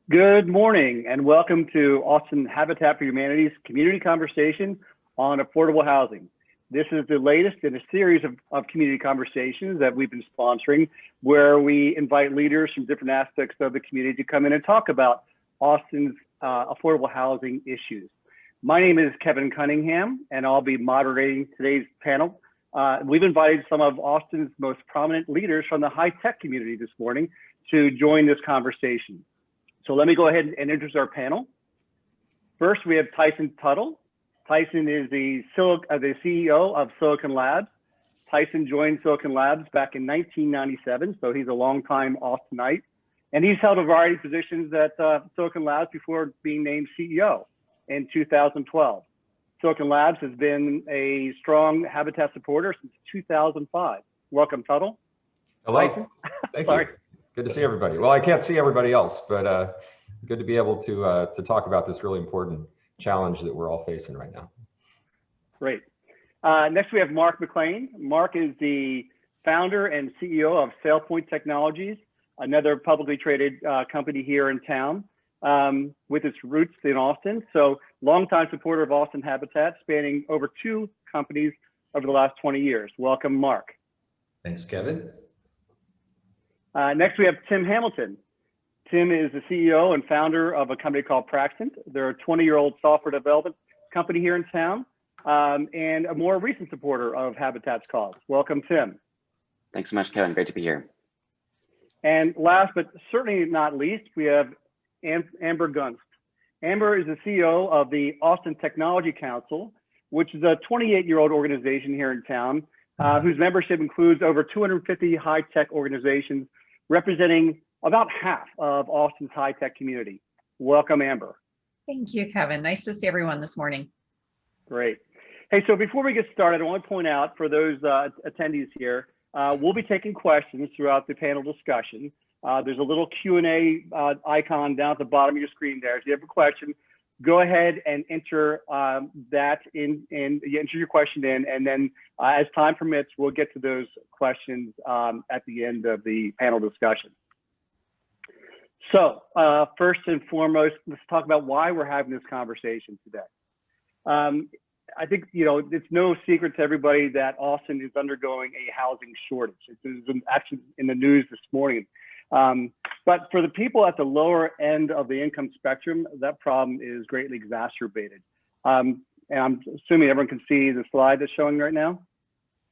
Good morning and welcome to Austin Habitat for Humanity's community conversation on affordable housing. This is the latest in a series of community conversations that we've been sponsoring where we invite leaders from different aspects of the community to come in and talk about Austin's affordable housing issues. My name is Kevin Cunningham and I'll be moderating today's panel. We've invited some of Austin's most prominent leaders from the high-tech community this morning to join this conversation. So let me go ahead and introduce our panel. First, we have Tyson Tuttle. Tyson is the CEO of Silicon Labs. Tyson joined Silicon Labs back in 1997, so he's a longtime Austinite. And he's held a variety of positions at Silicon Labs before being named CEO in 2012. Silicon Labs has been a strong habitat supporter since 2005. Welcome, Tuttle. Hello. Tyson. Thank you. Good to see everybody. Well, I can't see everybody else, but good to be able to talk about this really important challenge that we're all facing right now. Great. Next, we have Mark Mclean. Mark is the founder and CEO of SailPoint Technologies, another publicly traded company here in town with its roots in Austin. So longtime supporter of Austin Habitat, spanning over 2 companies over the last 20 years. Welcome, Mark. Thanks, Kevin. Next, we have Tim Hamilton. Tim is the CEO and founder of a company called Praxent. They're a 20-year-old software development company here in town and a more recent supporter of Habitat's cause. Welcome, Tim. Thanks so much, Kevin. Great to be here. And last but certainly not least, we have Amber Gunst. Amber is the CEO of the Austin Technology Council, which is a 28-year-old organization here in town whose membership includes over 250 high-tech organizations representing about half of Austin's high-tech community. Welcome, Amber. Thank you, Kevin. Nice to see everyone this morning. Great. Hey, so before we get started, I want to point out for those attendees here, we'll be taking questions throughout the panel discussion. There's a little Q&A icon down at the bottom of your screen there. If you have a question, go ahead and enter that in, and you enter your question in, and then as time permits, we'll get to those questions at the end of the panel discussion. So first and foremost, let's talk about why we're having this conversation today. I think, it's no secret to everybody that Austin is undergoing a housing shortage. It's actually in the news this morning. But for the people at the lower end of the income spectrum, that problem is greatly exacerbated. And I'm assuming everyone can see the slide that's showing right now.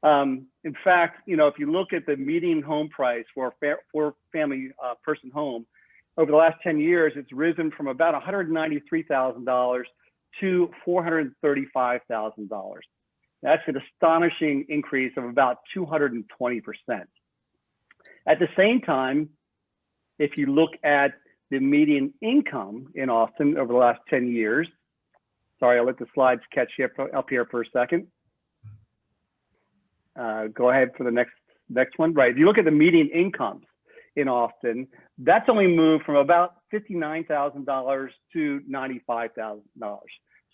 In fact, if you look at the median home price for a four-family person home, over the last 10 years, it's risen from about $193,000 to $435,000. That's an astonishing increase of about 220%. At the same time, if you look at the median income in Austin over the last 10 years, sorry, I'll let the slides catch you up here for a second. Go ahead for the next one. Right, if you look at the median incomes in Austin, that's only moved from about $59,000 to $95,000.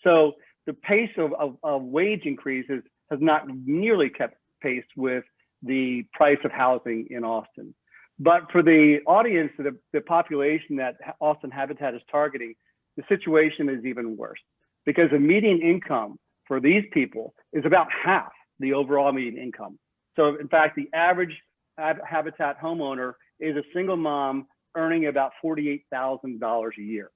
So the pace of wage increases has not nearly kept pace with the price of housing in Austin. But for the audience, the population that Austin Habitat is targeting, the situation is even worse because the median income for these people is about half the overall median income. So in fact, the average Habitat homeowner is a single mom earning about $48,000 a year.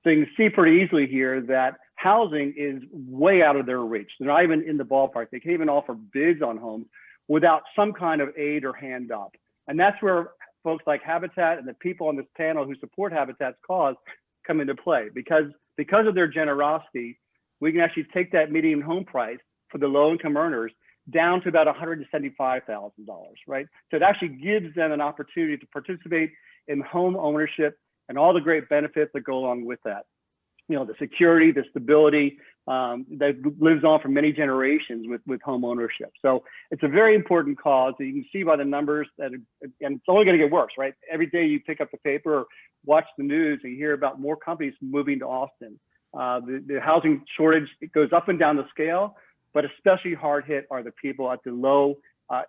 So you can see pretty easily here that housing is way out of their reach. They're not even in the ballpark. They can't even offer bids on homes without some kind of aid or hand up. And that's where folks like Habitat and the people on this panel who support Habitat's cause come into play. Because of their generosity, we can actually take that median home price for the low-income earners down to about $175,000, right? So it actually gives them an opportunity to participate in home ownership and all the great benefits that go along with that. The security, the stability that lives on for many generations with home ownership. So it's a very important cause. You can see by the numbers that, and it's only going to get worse, right? Every day you pick up the paper or watch the news and you hear about more companies moving to Austin. The housing shortage, it goes up and down the scale, but especially hard hit are the people at the low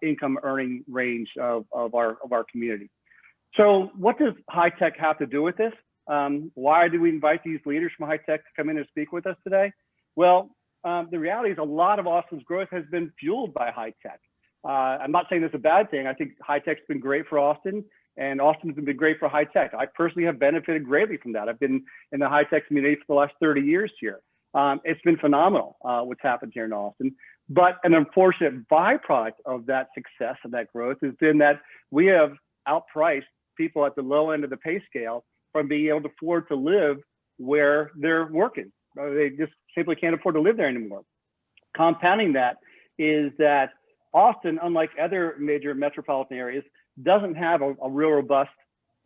income earning range of our community. So what does high tech have to do with this? Why do we invite these leaders from high tech to come in and speak with us today? Well, the reality is a lot of Austin's growth has been fueled by high tech. I'm not saying that's a bad thing. I think high tech's been great for Austin, and Austin's been great for high tech. I personally have benefited greatly from that. I've been in the high tech community for the last 30 years here. It's been phenomenal what's happened here in Austin. But an unfortunate byproduct of that success and that growth has been that we have outpriced people at the low end of the pay scale from being able to afford to live where they're working. They just simply can't afford to live there anymore. Compounding that is that Austin, unlike other major metropolitan areas, doesn't have a real robust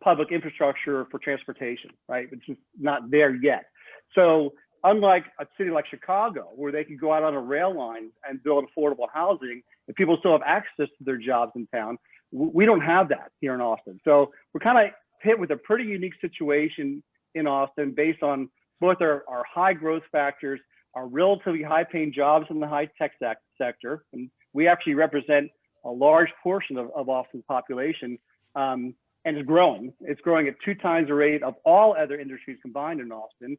public infrastructure for transportation, right? It's just not there yet. So unlike a city like Chicago, where they can go out on a rail line and build affordable housing, and people still have access to their jobs in town, we don't have that here in Austin. So we're kind of hit with a pretty unique situation in Austin based on both our high growth factors, our relatively high paying jobs in the high tech sector. And we actually represent a large portion of Austin's population, and it's growing. It's growing at 2 times the rate of all other industries combined in Austin.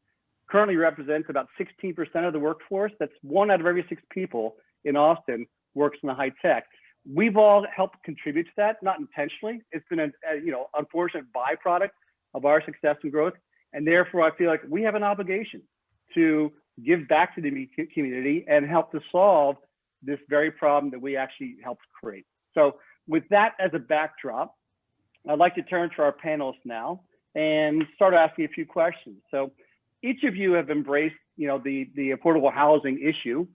Currently represents about 16% of the workforce. That's 1 out of every 6 people in Austin works in the high tech. We've all helped contribute to that, not intentionally. It's been a unfortunate byproduct of our success and growth. And therefore, I feel like we have an obligation to give back to the community and help to solve this very problem that we actually helped create. So with that as a backdrop, I'd like to turn to our panelists now and start asking a few questions. So each of you have embraced, the affordable housing issue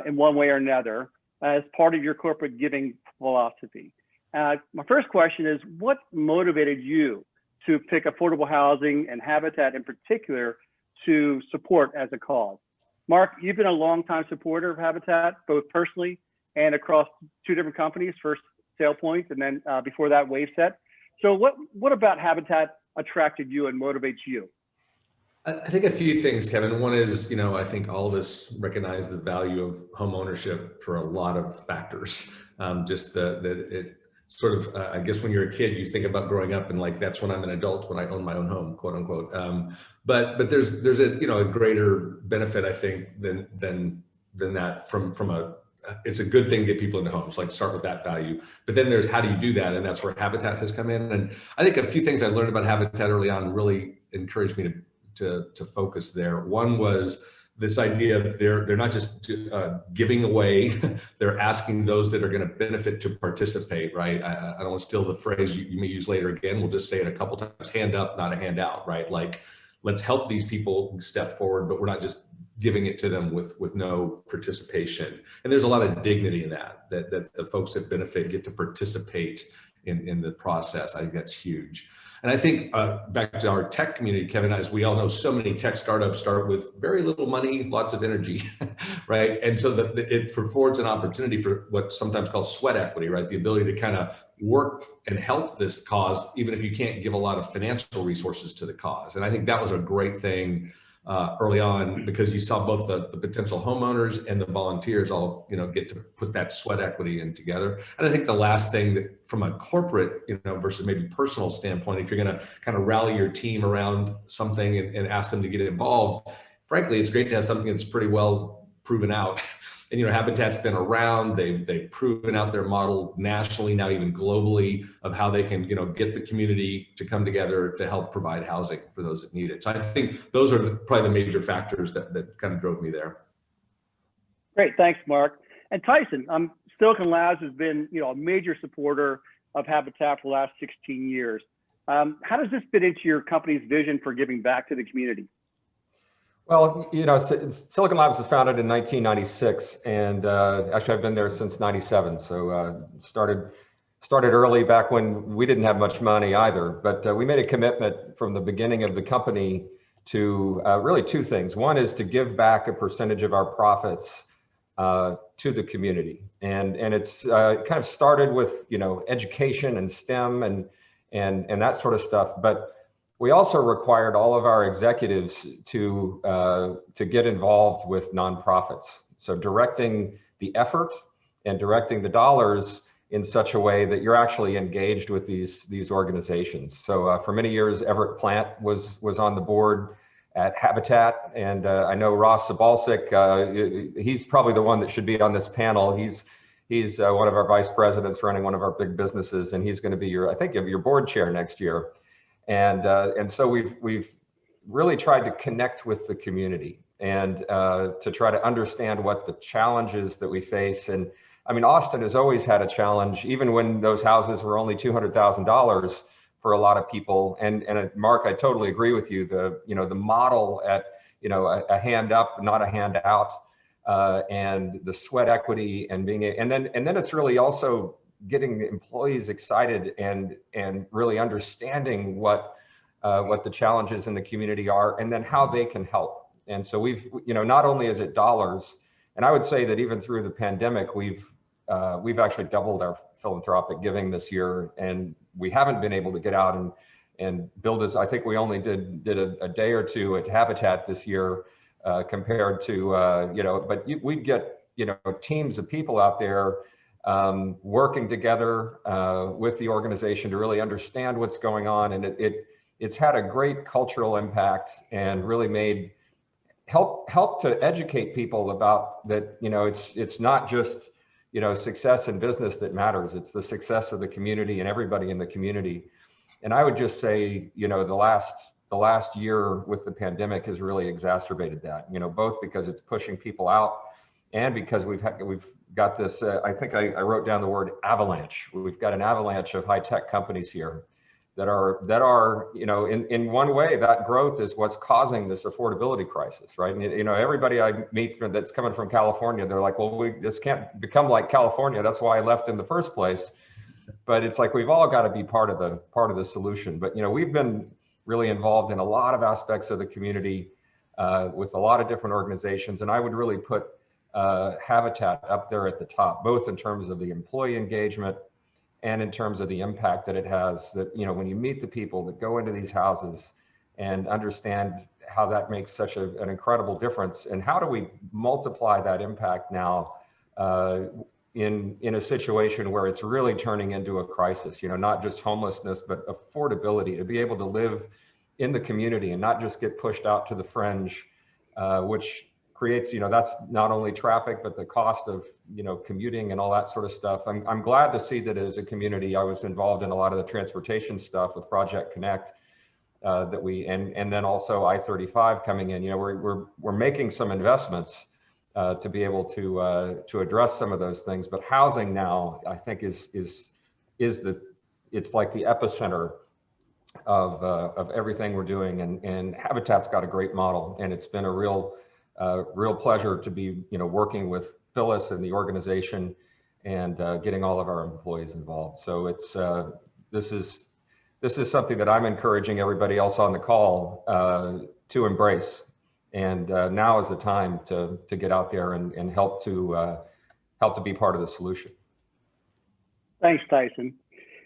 in one way or another as part of your corporate giving philosophy. My first question is, what motivated you to pick affordable housing and Habitat in particular to support as a cause? Mark, you've been a longtime supporter of Habitat, both personally and across 2 different companies, first SailPoint and then before that WaveSet. So what about Habitat attracted you and motivates you? I think a few things, Kevin. One is, I think all of us recognize the value of home ownership for a lot of factors. Just that it sort of, I guess when you're a kid, you think about growing up and like, that's when I'm an adult, when I own my own home, quote unquote. But there's a, a greater benefit, I think, than that from a, it's a good thing to get people into homes, like start with that value. But then there's how do you do that? And that's where Habitat has come in. And I think a few things I learned about Habitat early on really encouraged me to focus there. One was this idea of they're not just giving away, they're asking those that are going to benefit to participate, right? I don't want to steal the phrase you may use later again. We'll just say it a couple times, hand up, not a handout, right? Like, let's help these people step forward, but we're not just giving it to them with no participation. And there's a lot of dignity in that the folks that benefit get to participate in the process. I think that's huge. And I think back to our tech community, Kevin, as we all know, so many tech startups start with very little money, lots of energy, right? And so it affords an opportunity for what's sometimes called sweat equity, right? The ability to kind of work and help this cause, even if you can't give a lot of financial resources to the cause. And I think that was a great thing early on, because you saw both the potential homeowners and the volunteers all, get to put that sweat equity in together. And I think the last thing that from a corporate, versus maybe personal standpoint, if you're going to kind of rally your team around something and ask them to get involved, frankly, it's great to have something that's pretty well proven out. And, Habitat's been around, they've proven out their model nationally, now even globally, of how they can, get the community to come together to help provide housing for those that need it. So I think those are probably the major factors that kind of drove me there. Great, thanks, Mark. And Tyson, Silicon Labs has been, a major supporter of Habitat for the last 16 years. How does this fit into your company's vision for giving back to the community? Well, Silicon Labs was founded in 1996, and actually I've been there since 97. So started early, back when we didn't have much money either. But we made a commitment from the beginning of the company to really 2 things. One is to give back a percentage of our profits to the community, and it's kind of started with education and STEM and that sort of stuff. But we also required all of our executives to get involved with nonprofits. So directing the effort and directing the dollars in such a way that you're actually engaged with these organizations. So for many years, Everett Plant was on the board at Habitat, and I know Ross Sabalsik, he's probably the one that should be on this panel. He's one of our vice presidents running one of our big businesses, and he's going to be I think your board chair next year. And so we've really tried to connect with the community and to try to understand what the challenges that we face. And I mean, Austin has always had a challenge, even when those houses were only $200,000 for a lot of people. And Mark, I totally agree with you. The model at a hand up, not a hand out, and the sweat equity and and then it's really also getting employees excited and really understanding what the challenges in the community are, and then how they can help. And so we've, not only is it dollars, and I would say that even through the pandemic, we've actually doubled our philanthropic giving this year, and we haven't been able to get out and build I think we only did a day or two at Habitat this year compared to, but we get, teams of people out there working together with the organization to really understand what's going on. And it's had a great cultural impact and really help to educate people about that. It's not just, success in business that matters. It's the success of the community and everybody in the community. And I would just say, the last year with the pandemic has really exacerbated that, both because it's pushing people out and because we've got this, I think I wrote down the word avalanche. We've got an avalanche of high-tech companies here that are, in one way, that growth is what's causing this affordability crisis, right? And, everybody I meet that's coming from California, they're like, well, this can't become like California. That's why I left in the first place. But it's like, we've all got to be part of the solution. But, we've been really involved in a lot of aspects of the community with a lot of different organizations. And I would really put Habitat up there at the top, both in terms of the employee engagement and in terms of the impact that it has. That, when you meet the people that go into these houses and understand how that makes such an incredible difference, and how do we multiply that impact now in a situation where it's really turning into a crisis, not just homelessness, but affordability, to be able to live in the community and not just get pushed out to the fringe, which creates, that's not only traffic, but the cost of, commuting and all that sort of stuff. I'm glad to see that as a community, I was involved in a lot of the transportation stuff with Project Connect, and then also I-35 coming in. We're making some investments to be able to address some of those things. But housing now, I think, it's like the epicenter of everything we're doing. And Habitat's got a great model, and it's been a real pleasure to be working with Phyllis and the organization and getting all of our employees involved. So it's this is something that I'm encouraging everybody else on the call to embrace. And now is the time to get out there and help to be part of the solution. Thanks, Tyson.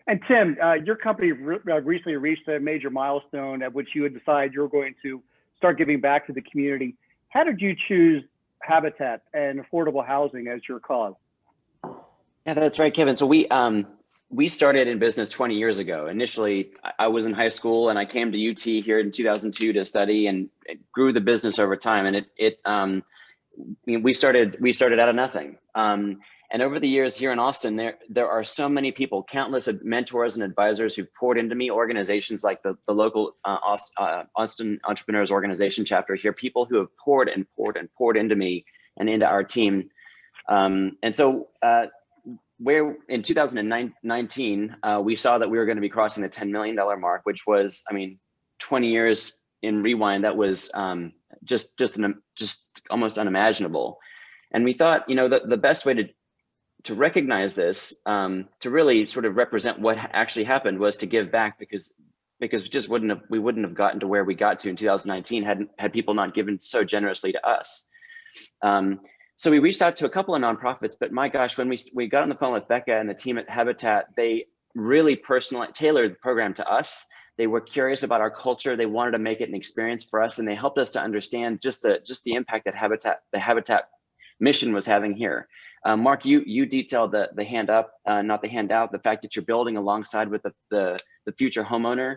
And Tim, your company recently reached a major milestone at which you had decided you were going to start giving back to the community. How did you choose Habitat and affordable housing as your cause? Yeah, that's right, Kevin. So we started in business 20 years ago. Initially, I was in high school and I came to UT here in 2002 to study, and it grew the business over time. And we started out of nothing. And over the years here in Austin, there are so many people, countless mentors and advisors who've poured into me, organizations like the local Austin Entrepreneurs Organization chapter here, people who have poured and poured and poured into me and into our team. And so where in 2019, we saw that we were going to be crossing the $10 million mark, which was, 20 years in rewind, that was just almost unimaginable. And we thought, the best way to recognize this, to really sort of represent what actually happened, was to give back, because we wouldn't have gotten to where we got to in 2019 had people not given so generously to us. So we reached out to a couple of nonprofits, but my gosh, when we got on the phone with Becca and the team at Habitat, they really tailored the program to us. They were curious about our culture. They wanted to make it an experience for us, and they helped us to understand just the impact that the Habitat mission was having here. Mark, you detailed the hand up, not the handout, the fact that you're building alongside with the future homeowner.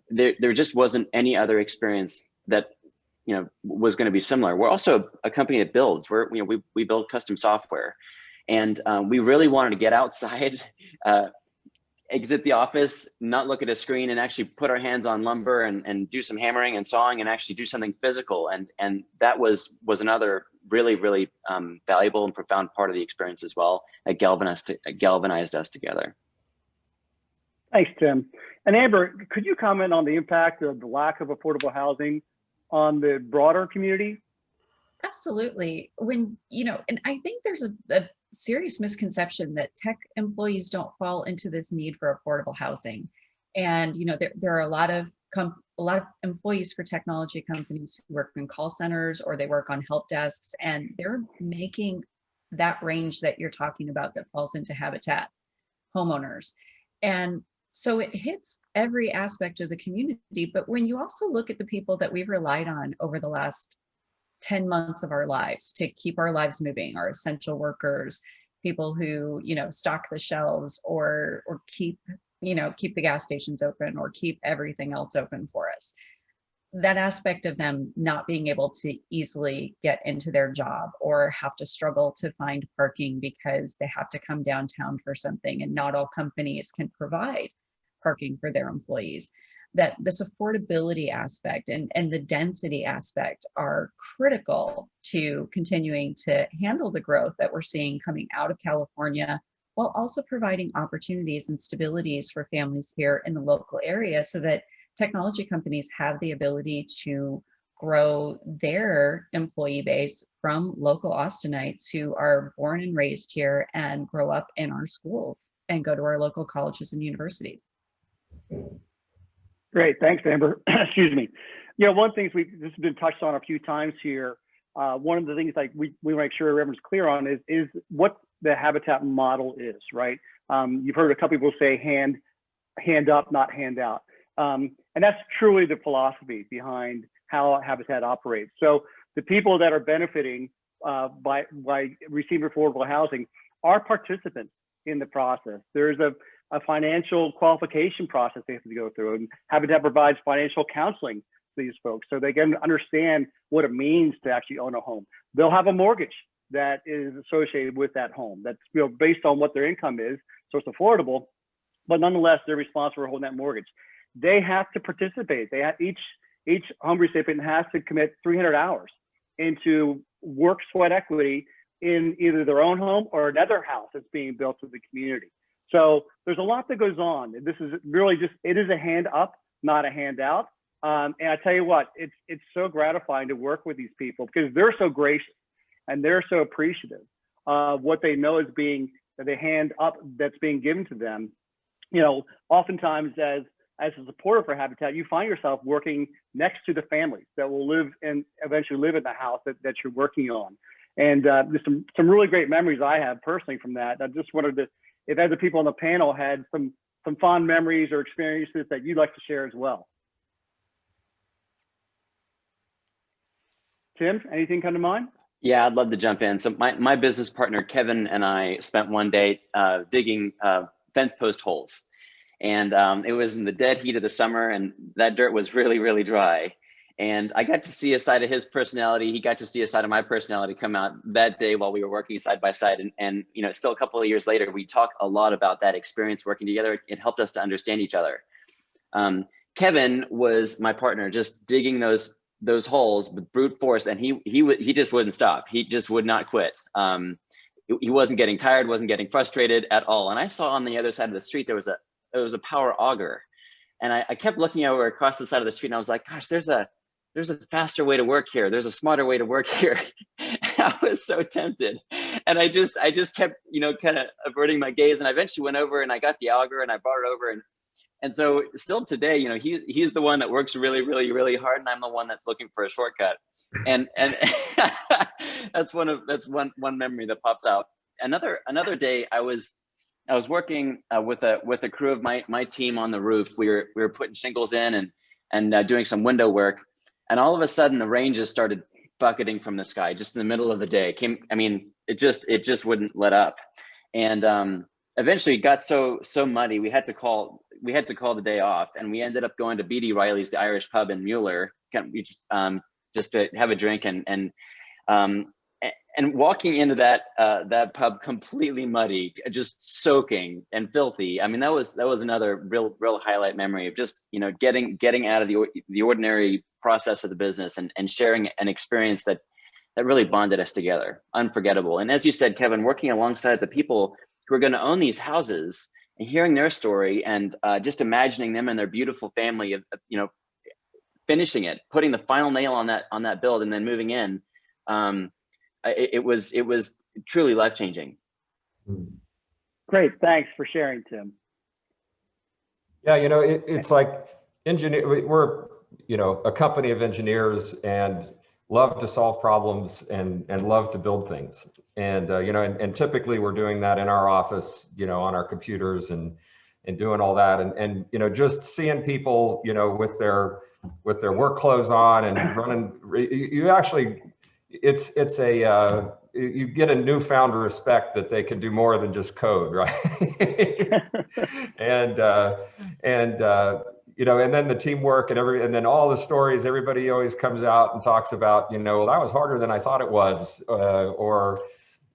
There just wasn't any other experience that was going to be similar. We're also a company that builds. We build custom software, and we really wanted to get outside, exit the office, not look at a screen, and actually put our hands on lumber and do some hammering and sawing and actually do something physical. And that was another really valuable and profound part of the experience as well. That galvanized us together. Thanks, Tim. And Amber, could you comment on the impact of the lack of affordable housing on the broader community? Absolutely. When, and I think there's a serious misconception that tech employees don't fall into this need for affordable housing. And, there are a lot of employees for technology companies who work in call centers or they work on help desks, and they're making that range that you're talking about that falls into Habitat homeowners. And so it hits every aspect of the community. But when you also look at the people that we've relied on over the last 10 months of our lives to keep our lives moving, our essential workers, people who, stock the shelves or keep the gas stations open or keep everything else open for us. That aspect of them not being able to easily get into their job or have to struggle to find parking because they have to come downtown for something, and not all companies can provide parking for their employees. That this affordability aspect and the density aspect are critical to continuing to handle the growth that we're seeing coming out of California, while also providing opportunities and stabilities for families here in the local area so that technology companies have the ability to grow their employee base from local Austinites who are born and raised here and grow up in our schools and go to our local colleges and universities. Great, thanks, Amber. Excuse me. One thing this has been touched on a few times here. One of the things we make sure everyone's clear on is what the Habitat model is, right? You've heard a couple people say hand up, not hand out. And that's truly the philosophy behind how Habitat operates. So the people that are benefiting by receiving affordable housing are participants in the process. There's a financial qualification process they have to go through, and Habitat provides financial counseling to these folks so they can understand what it means to actually own a home. They'll have a mortgage that is associated with that home that's based on what their income is, so it's affordable, but nonetheless they're responsible for holding that mortgage. They have to participate. They have, each home recipient has to commit 300 hours into work sweat equity in either their own home or another house that's being built to the community. So there's a lot that goes on. This is really it is a hand up, not a handout. And I tell you what, it's so gratifying to work with these people because they're so gracious and they're so appreciative of what they know is being the hand up that's being given to them. Oftentimes as a supporter for Habitat, you find yourself working next to the families that will live and eventually live in the house that you're working on. And there's some really great memories I have personally from that. I just wanted to, if other people on the panel had some fond memories or experiences that you'd like to share as well. Tim, anything come to mind? Yeah, I'd love to jump in. So my business partner, Kevin, and I spent one day digging fence post holes. And it was in the dead heat of the summer, and that dirt was really dry. And I got to see a side of his personality. He got to see a side of my personality come out that day while we were working side by side. And still a couple of years later, we talk a lot about that experience working together. It helped us to understand each other. Kevin was my partner, just digging those holes with brute force, and he just wouldn't stop. He just would not quit. He wasn't getting tired, wasn't getting frustrated at all. And I saw on the other side of the street there was a power auger, and I kept looking over across the side of the street, and I was like, gosh, there's a faster way to work here. There's a smarter way to work here. I was so tempted, and I just kept kind of averting my gaze, and I eventually went over and I got the auger and I brought it over, and so still today, he's the one that works really hard, and I'm the one that's looking for a shortcut. And that's one memory that pops out. Another day I was working with a crew of my team on the roof. We were putting shingles in and doing some window work, and all of a sudden the rain just started bucketing from the sky just in the middle of the day. It just wouldn't let up. And eventually it got so muddy, we had to call the day off, and we ended up going to B.D. Riley's, the Irish pub in Mueller, just to have a drink and walking into that pub completely muddy, just soaking and filthy. I mean, that was another real highlight memory of just, getting out of the ordinary process of the business and sharing an experience that really bonded us together. Unforgettable. And as you said, Kevin, working alongside the people who are going to own these houses and hearing their story and just imagining them and their beautiful family of finishing it, putting the final nail on that build, and then moving in. It was truly life-changing. Great, thanks for sharing, Tim. Yeah, it's like we're a company of engineers and love to solve problems and love to build things. And and typically we're doing that in our office, on our computers and doing all that. And just seeing people, with their work clothes on and running, you actually, you get a newfound respect that they can do more than just code, right? and then the teamwork and then all the stories, everybody always comes out and talks about, well, that was harder than I thought it was, or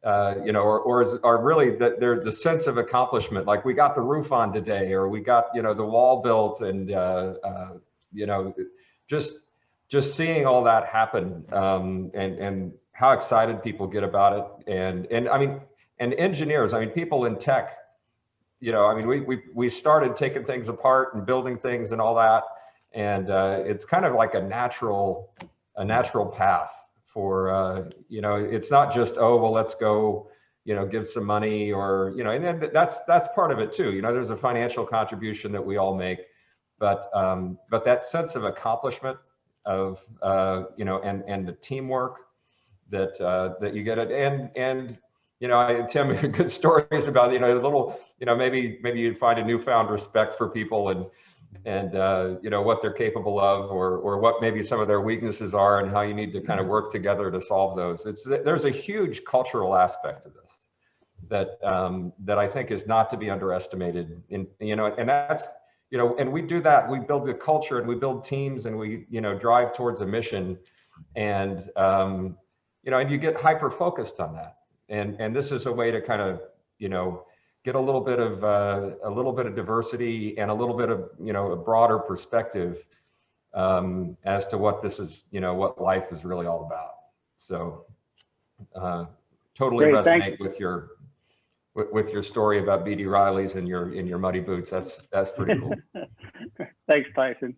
really the sense of accomplishment, like we got the roof on today, or we got, the wall built, and, just seeing all that happen, and how excited people get about it. And engineers, people in tech, we started taking things apart and building things and all that. And it's kind of like a natural path for, it's not just, oh, well, let's go, give some money, or, and then that's part of it too. There's a financial contribution that we all make, but that sense of accomplishment of, and the teamwork that you get it. And Tim, good stories about, a little, maybe you'd find a newfound respect for people and what they're capable of, or what maybe some of their weaknesses are, and how you need to kind of work together to solve those. There's a huge cultural aspect to this that I think is not to be underestimated. And that's, and we do that. We build a culture and we build teams and we, drive towards a mission, and and you get hyper focused on that. And this is a way to kind of, get a little bit of diversity and a little bit of, a broader perspective as to what this is, what life is really all about. So totally Great, resonate with your story about B.D. Riley's and your muddy boots. That's pretty cool. Thanks, Tyson.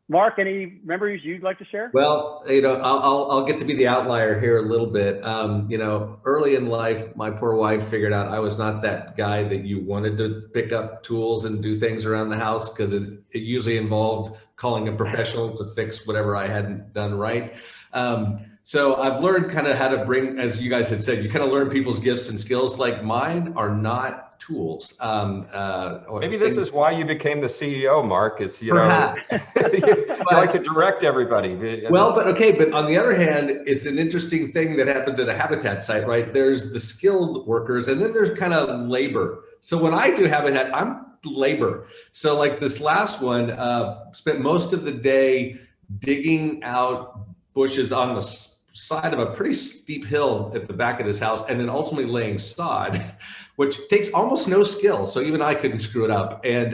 Mark, any memories you'd like to share? Well, I'll get to be the outlier here a little bit. Early in life, my poor wife figured out I was not that guy that you wanted to pick up tools and do things around the house, because it usually involved calling a professional to fix whatever I hadn't done right. So I've learned kind of how to bring, as you guys had said, you kind of learn people's gifts and skills. Like mine are not tools. Maybe this is why you became the CEO, Mark, is, perhaps. you like to direct everybody. Well, but on the other hand, it's an interesting thing that happens at a habitat site, right? There's the skilled workers, and then there's kind of labor. So when I do habitat, I'm labor. So like this last one, spent most of the day digging out bushes on the side of a pretty steep hill at the back of this house, and then ultimately laying sod, which takes almost no skill. So even I couldn't screw it up. And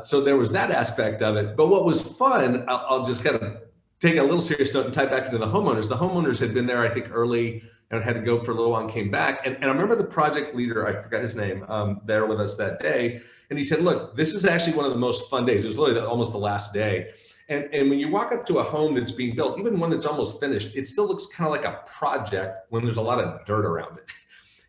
so there was that aspect of it. But what was fun, I'll just kind of take a little serious note and tie back into the homeowners. The homeowners had been there, I think, early, and had to go for a little while and came back. And I remember the project leader, I forgot his name, there with us that day. And he said, look, this is actually one of the most fun days. It was literally almost the last day. And when you walk up to a home that's being built, even one that's almost finished, it still looks kind of like a project when there's a lot of dirt around it.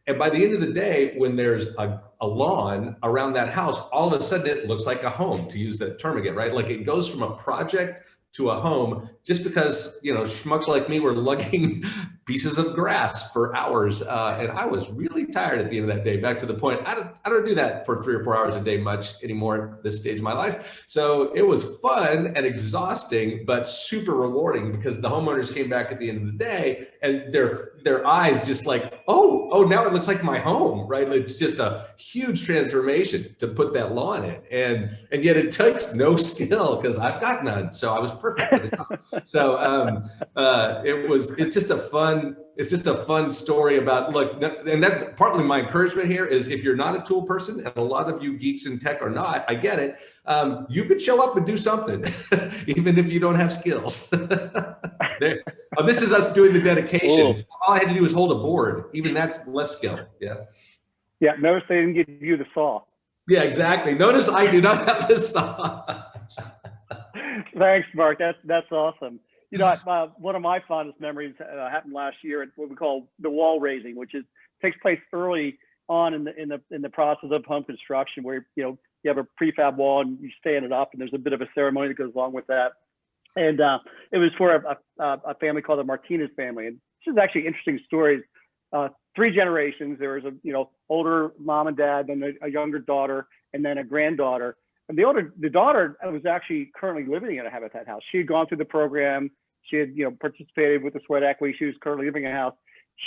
And by the end of the day, when there's a lawn around that house, all of a sudden it looks like a home, to use that term again, right? Like it goes from a project to a home, just because, schmucks like me were lugging pieces of grass for hours. And I was really tired at the end of that day, back to the point, I don't do that for 3 or 4 hours a day much anymore at this stage of my life. So it was fun and exhausting, but super rewarding, because the homeowners came back at the end of the day and their eyes just like, oh, now it looks like my home, right? It's just a huge transformation to put that lawn in. And yet it takes no skill, because I've got none. So I was perfect for the job. So it's just a fun story about, look, and that partly my encouragement here is, if you're not a tool person, and a lot of you geeks in tech are not, I get it. You could show up and do something, even if you don't have skills. This is us doing the dedication. Cool. All I had to do was hold a board. Even that's less skill. Yeah. Yeah. Notice they didn't give you the saw. Yeah, exactly. Notice I do not have this saw. Thanks, Mark. That's awesome. You know, one of my fondest memories happened last year at what we call the wall raising, which takes place early on in the process of home construction, where you have a prefab wall and you stand it up, and there's a bit of a ceremony that goes along with that. And it was for a family called the Martinez family, and this is actually interesting stories. 3 generations. There was a older mom and dad, then a younger daughter, and then a granddaughter. And the daughter was actually currently living in a Habitat house. She had gone through the program. She had, participated with the sweat equity. She was currently living in a house.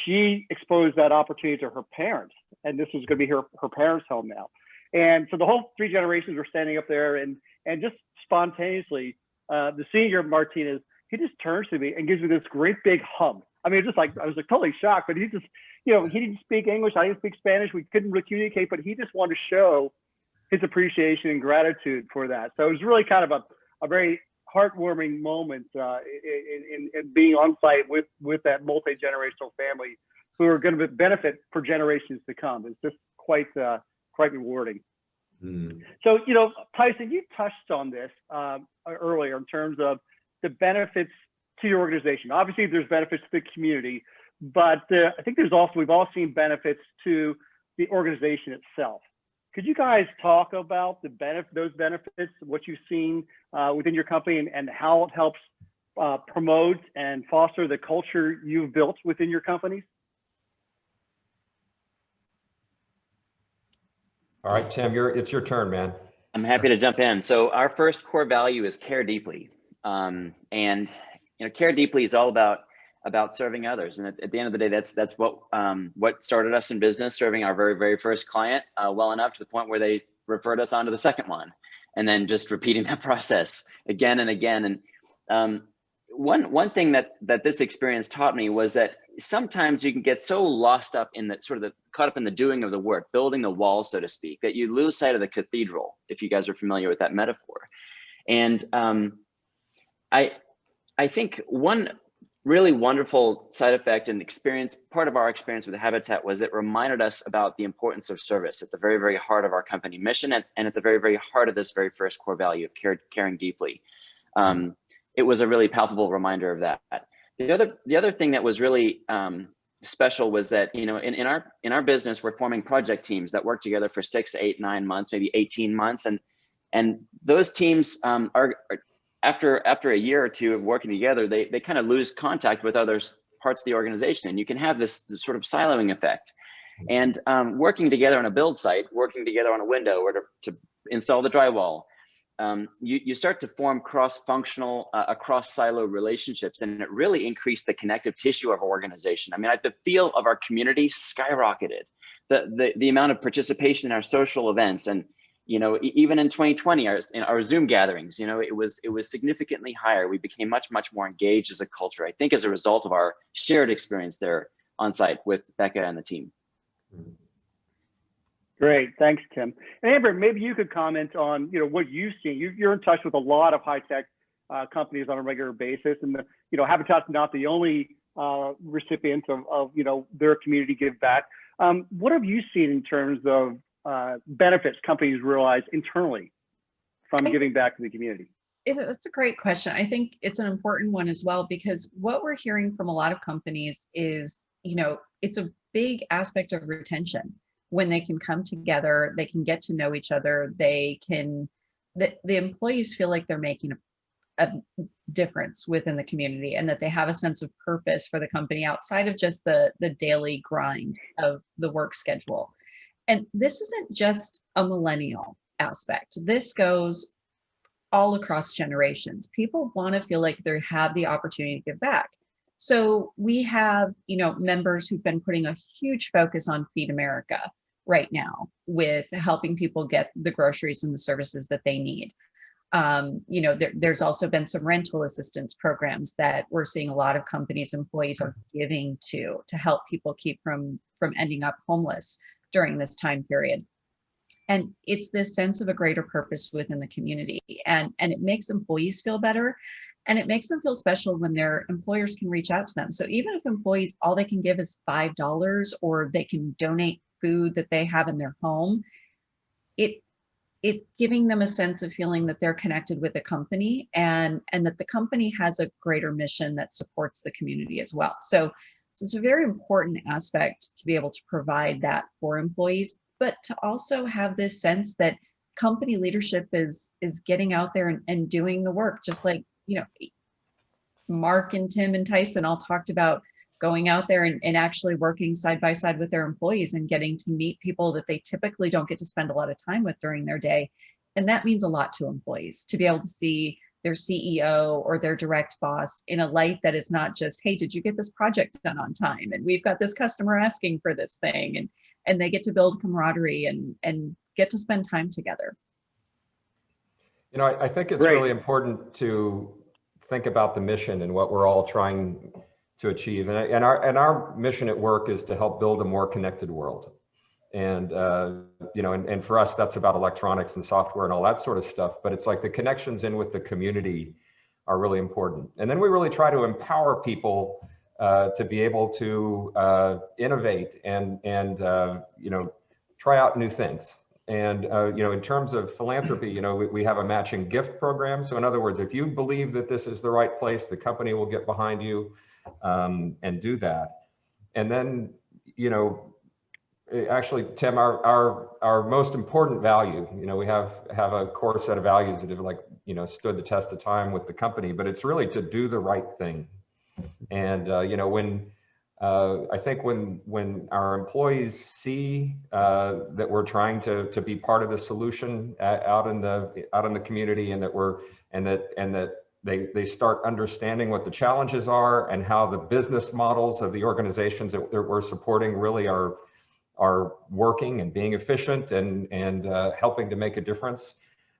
She exposed that opportunity to her parents, and this was going to be her parents' home now. And so the whole 3 generations were standing up there, and just spontaneously, the senior Martinez, he just turns to me and gives me this great big hug. I mean, just like, I was like totally shocked, but he just, he didn't speak English. I didn't speak Spanish. We couldn't really communicate, but he just wanted to show his appreciation and gratitude for that. So it was really kind of a very heartwarming moment in being on site with that multi-generational family who are going to benefit for generations to come. It's just quite rewarding. Mm. So, Tyson, you touched on this earlier in terms of the benefits to your organization. Obviously, there's benefits to the community, but I think we've all seen benefits to the organization itself. Could you guys talk about those benefits, what you've seen within your company, and how it helps promote and foster the culture you've built within your companies? All right, Tim, it's your turn, man. I'm happy to jump in. So our first core value is care deeply. And care deeply is all about serving others. And at the end of the day, that's what started us in business, serving our very, very first client well enough to the point where they referred us on to the second one, and then just repeating that process again and again. And one thing that this experience taught me was that sometimes you can get so lost up in caught up in the doing of the work, building the wall, so to speak, that you lose sight of the cathedral, if you guys are familiar with that metaphor. And I think one really wonderful side effect and experience, part of our experience with Habitat, was it reminded us about the importance of service at the very, very heart of our company mission, and at the very, very heart of this very first core value of caring deeply. It was a really palpable reminder of that. The other thing that was really special was that, in our business, we're forming project teams that work together for 6, 8, 9 months, maybe 18 months. And those teams are after a year or two of working together, they kind of lose contact with other parts of the organization, and you can have this sort of siloing effect. And working together on a build site, working together on a window, or to install the drywall, you start to form cross-functional, across silo relationships, and it really increased the connective tissue of our organization. I mean, the feel of our community skyrocketed. The amount of participation in our social events, and even in 2020, our Zoom gatherings, it was significantly higher. We became much, much more engaged as a culture, I think, as a result of our shared experience there on site with Becca and the team. Great, thanks, Tim. And Amber, maybe you could comment on what you've seen. You're in touch with a lot of high-tech companies on a regular basis, and Habitat's not the only recipient of their community give back. What have you seen in terms of benefits companies realize internally from giving back to the community? That's a great question. I think it's an important one as well, because what we're hearing from a lot of companies is, it's a big aspect of retention. When they can come together, they can get to know each other, the employees feel like they're making a difference within the community, and that they have a sense of purpose for the company outside of just the daily grind of the work schedule. And this isn't just a millennial aspect. This goes all across generations. People want to feel like they have the opportunity to give back. So we have, members who've been putting a huge focus on Feed America right now with helping people get the groceries and the services that they need. There's also been some rental assistance programs that we're seeing a lot of companies' employees are giving to help people keep from ending up homeless during this time period. And it's this sense of a greater purpose within the community, and it makes employees feel better, and it makes them feel special when their employers can reach out to them. So even if employees, all they can give is $5, or they can donate food that they have in their home, it's giving them a sense of feeling that they're connected with the company, and that the company has a greater mission that supports the community as well. So it's a very important aspect to be able to provide that for employees, but to also have this sense that company leadership is getting out there and doing the work. Just like, Mark and Tim and Tyson all talked about going out there and actually working side by side with their employees and getting to meet people that they typically don't get to spend a lot of time with during their day. And that means a lot to employees, to be able to see their CEO or their direct boss in a light that is not just, hey, did you get this project done on time? And we've got this customer asking for this thing. And they get to build camaraderie and get to spend time together. I think it's really important to think about the mission and what we're all trying to achieve. And our mission at work is to help build a more connected world. And, and for us, that's about electronics and software and all that sort of stuff. But it's like the connections in with the community are really important. And then we really try to empower people to be able to innovate and try out new things. And, in terms of philanthropy, we have a matching gift program. So in other words, if you believe that this is the right place, the company will get behind you and do that. And then, actually, Tim, our most important value, we have a core set of values that have stood the test of time with the company, but it's really to do the right thing. And, I think when our employees see that we're trying to be part of the solution out in the community, and that they start understanding what the challenges are and how the business models of the organizations that we're supporting really are working and being efficient and helping to make a difference,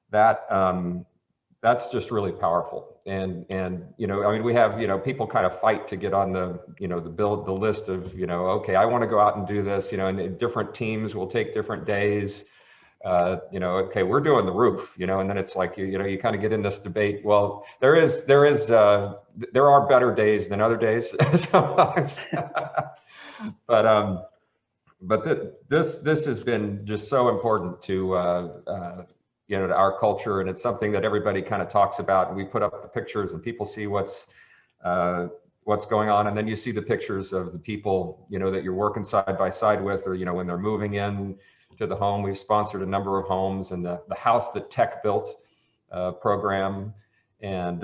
that's just really powerful. And we have, people kind of fight to get on the list of, okay, I want to go out and do this, and different teams will take different days. Okay, we're doing the roof, and then it's like, you kind of get in this debate. Well, there are better days than other days sometimes. But this has been just so important to to our culture, and it's something that everybody kind of talks about. And we put up the pictures, and people see what's going on, and then you see the pictures of the people that you're working side by side with, or when they're moving in to the home. We've sponsored a number of homes, and the House That Tech Built program, and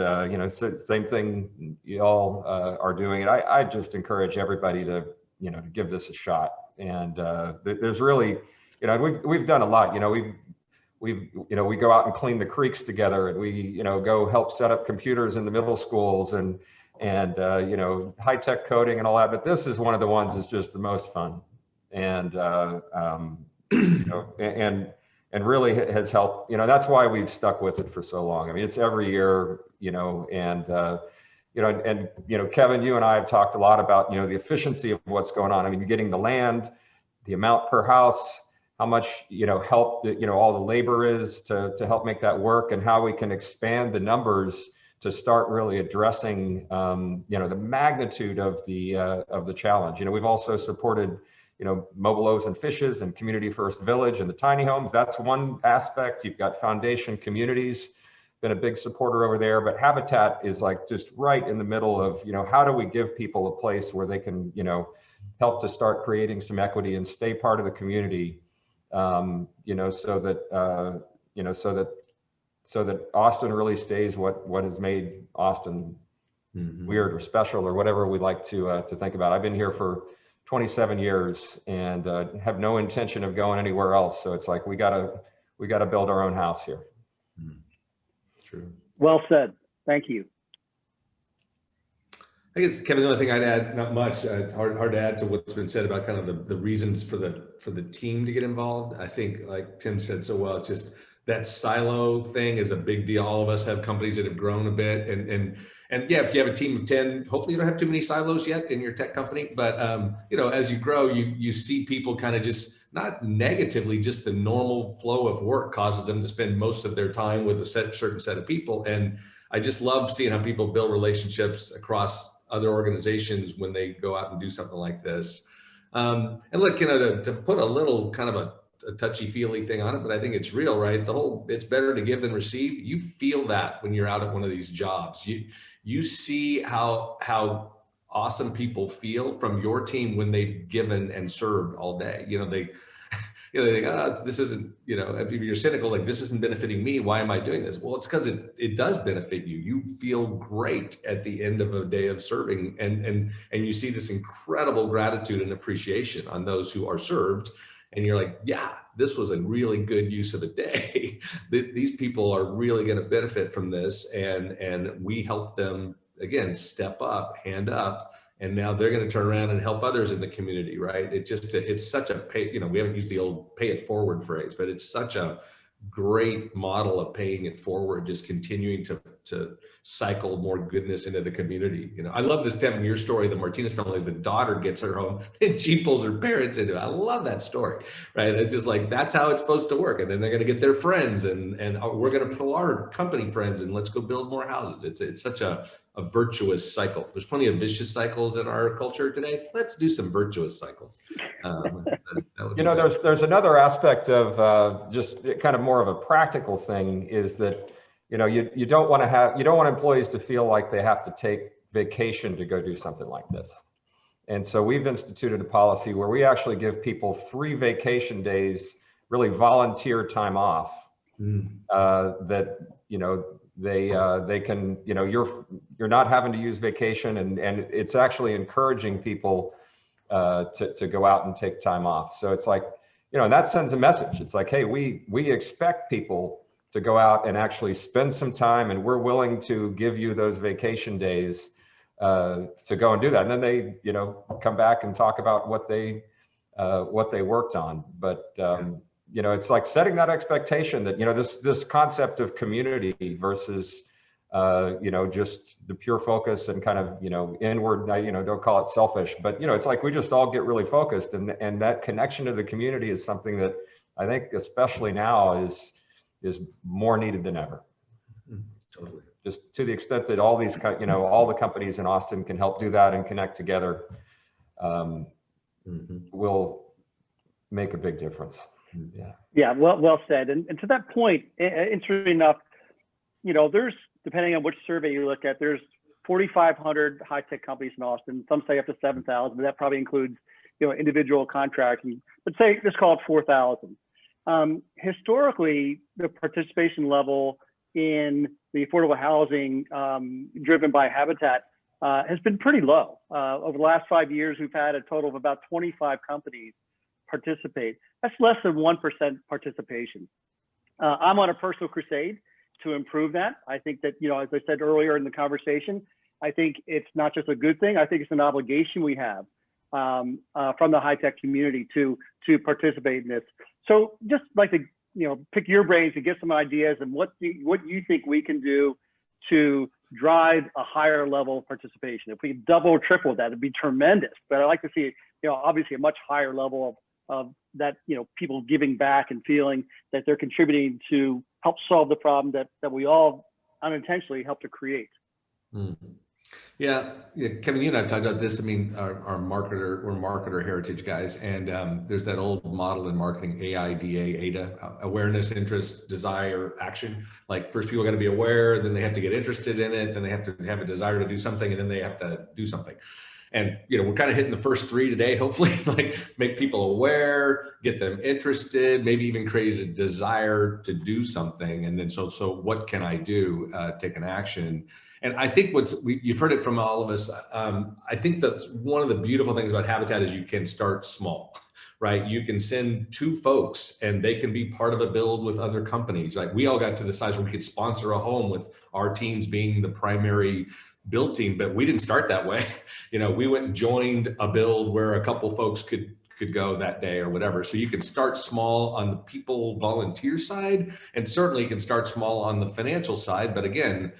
same thing you all are doing. And I just encourage everybody to to give this a shot. And there's really we've done a lot. We go out and clean the creeks together, and we go help set up computers in the middle schools and high-tech coding and all that. But this is one of the ones that's just the most fun, and and really has helped. That's why we've stuck with it for so long. I mean, it's every year, and Kevin, you and I have talked a lot about the efficiency of what's going on. I mean, getting the land, the amount per house, how much help that all the labor is to help make that work, and how we can expand the numbers to start really addressing the magnitude of the challenge. We've also supported Mobile O's and Fishes and Community First Village and the tiny homes. That's one aspect. You've got Foundation Communities, been a big supporter over there, but Habitat is like just right in the middle of how do we give people a place where they can help to start creating some equity and stay part of the community. So that so that Austin really stays what has made Austin weird or special or whatever we like to think about. I've been here for 27 years and have no intention of going anywhere else. So it's like we gotta build our own house here. True. Well said. Thank you. I guess, Kevin, the only thing I'd add, not much. It's hard to add to what's been said about kind of the reasons for the team to get involved. I think, like Tim said so well, it's just that silo thing is a big deal. All of us have companies that have grown a bit, and yeah, if you have a team of 10, hopefully you don't have too many silos yet in your tech company. But you know, as you grow, you see people kind of just not negatively, just the normal flow of work causes them to spend most of their time with a certain set of people. And I just love seeing how people build relationships across other organizations when they go out and do something like this. And look, you know, to put a little kind of a touchy-feely thing on it, but I think it's real, right? The whole "it's better to give than receive." You feel that when you're out at one of these jobs. You see how awesome people feel from your team when they've given and served all day. You know, they think, oh, this isn't, you know, if you're cynical, like, this isn't benefiting me, why am I doing this? Well, it's because it does benefit you. You feel great at the end of a day of serving, and you see this incredible gratitude and appreciation on those who are served. And you're like, yeah, this was a really good use of a day. These people are really going to benefit from this. And we help them, again, step up, hand up. And now they're going to turn around and help others in the community, right? It's such a pay, you know, we haven't used the old pay it forward phrase, but it's such a great model of paying it forward, just continuing to cycle more goodness into the community. You know, I love this, Tim, your story, the Martinez family, the daughter gets her home and she pulls her parents into it. I love that story, right? It's just like, that's how it's supposed to work. And then they're going to get their friends and we're going to pull our company friends and let's go build more houses. It's such a virtuous cycle. There's plenty of vicious cycles in our culture today. Let's do some virtuous cycles. You know, there's another aspect of just kind of more of a practical thing is that, you know, you don't want employees to feel like they have to take vacation to go do something like this. And so we've instituted a policy where we actually give people 3 vacation days, really volunteer time off, that, you know, they can, you know, you're not having to use vacation, and it's actually encouraging people to go out and take time off. So it's like, you know, and that sends a message. It's like, hey, we expect people to go out and actually spend some time, and we're willing to give you those vacation days to go and do that. And then they, you know, come back and talk about what they worked on. But you know, it's like setting that expectation that, you know, this concept of community versus you know, just the pure focus and kind of, you know, inward, you know, don't call it selfish, but, you know, it's like we just all get really focused, and that connection to the community is something that I think, especially now, is more needed than ever. Totally. Just to the extent that all these, you know, all the companies in Austin can help do that and connect together, will make a big difference. Yeah, well said. And to that point, interesting enough, you know, there's, depending on which survey you look at, there's 4,500 high-tech companies in Austin. Some say up to 7,000, but that probably includes, you know, individual contracting. But say, let's call it 4,000. Historically, the participation level in the affordable housing driven by Habitat has been pretty low. Over the last 5 years, we've had a total of about 25 companies participate. That's less than 1% participation. I'm on a personal crusade to improve that. I think that, you know, as I said earlier in the conversation, I think it's not just a good thing. I think it's an obligation we have from the high-tech community to participate in this. So just like to, you know, pick your brains and get some ideas and what you think we can do to drive a higher level of participation. If we could double or triple that, it'd be tremendous. But I'd like to see, you know, obviously a much higher level of that, you know, people giving back and feeling that they're contributing to help solve the problem that we all unintentionally help to create. Yeah, Kevin, you and I have talked about this. I mean, our marketer, we're marketer heritage guys, and there's that old model in marketing, AIDA, awareness, interest, desire, action. Like, first people got to be aware, then they have to get interested in it, then they have to have a desire to do something, and then they have to do something. And, we're kind of hitting the first 3 today, hopefully, like make people aware, get them interested, maybe even create a desire to do something. And then, so what can I do? Take an action. And I think you've heard it from all of us. I think that's one of the beautiful things about Habitat is you can start small, right? You can send 2 folks and they can be part of a build with other companies. Like we all got to the size where we could sponsor a home with our teams being the primary build team, but we didn't start that way. We went and joined a build where a couple folks could go that day or whatever. So you can start small on the people volunteer side, and certainly you can start small on the financial side. But again,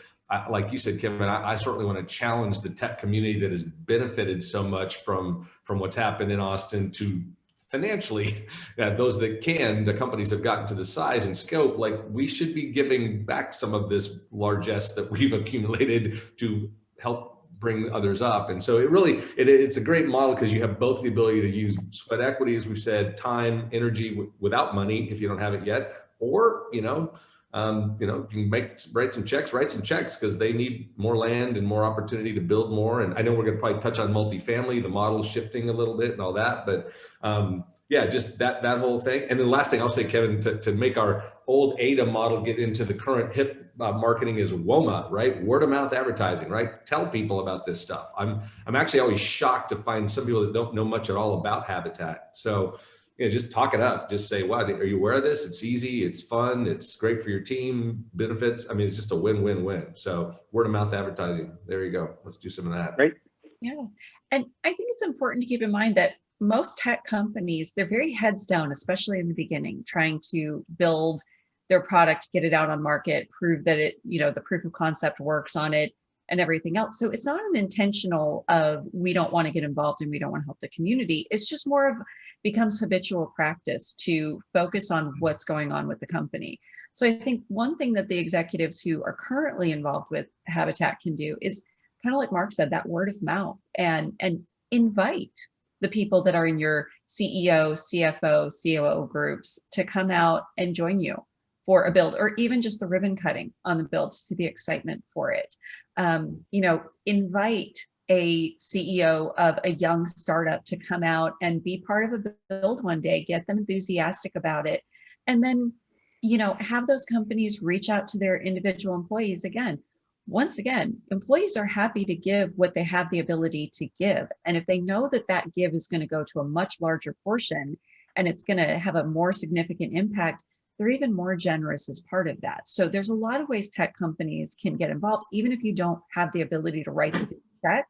like you said, Kevin, I certainly want to challenge the tech community that has benefited so much from what's happened in Austin to financially, those that can, the companies have gotten to the size and scope, like we should be giving back some of this largesse that we've accumulated to help bring others up. And so it's a great model because you have both the ability to use sweat equity, as we've said, time, energy without money if you don't have it yet, or, you can write some checks because they need more land and more opportunity to build more. And I know we're going to probably touch on multifamily, the model's shifting a little bit and all that, but just that whole thing. And then the last thing I'll say, Kevin, to make our old ADA model get into the current hip marketing is WOMA, right? Word of mouth advertising, right? Tell people about this stuff. I'm actually always shocked to find some people that don't know much at all about Habitat. So just talk it up. Just say, wow, are you aware of this? It's easy. It's fun. It's great for your team, benefits. I mean, it's just a win-win-win. So word of mouth advertising. There you go. Let's do some of that. Great. Yeah. And I think it's important to keep in mind that most tech companies, they're very heads down, especially in the beginning, trying to build their product, get it out on market, prove that it, the proof of concept works on it and everything else. So it's not an intentional of, we don't want to get involved and we don't want to help the community. It's just more of becomes habitual practice to focus on what's going on with the company. So I think one thing that the executives who are currently involved with Habitat can do is kind of like Mark said, that word of mouth, and invite the people that are in your CEO, CFO, COO groups to come out and join you for a build, or even just the ribbon cutting on the build to see the excitement for it. Invite a CEO of a young startup to come out and be part of a build one day, get them enthusiastic about it. And then, have those companies reach out to their individual employees again. Once again, employees are happy to give what they have the ability to give. And if they know that that give is going to go to a much larger portion and it's going to have a more significant impact, they're even more generous as part of that. So there's a lot of ways tech companies can get involved, even if you don't have the ability to write the big check.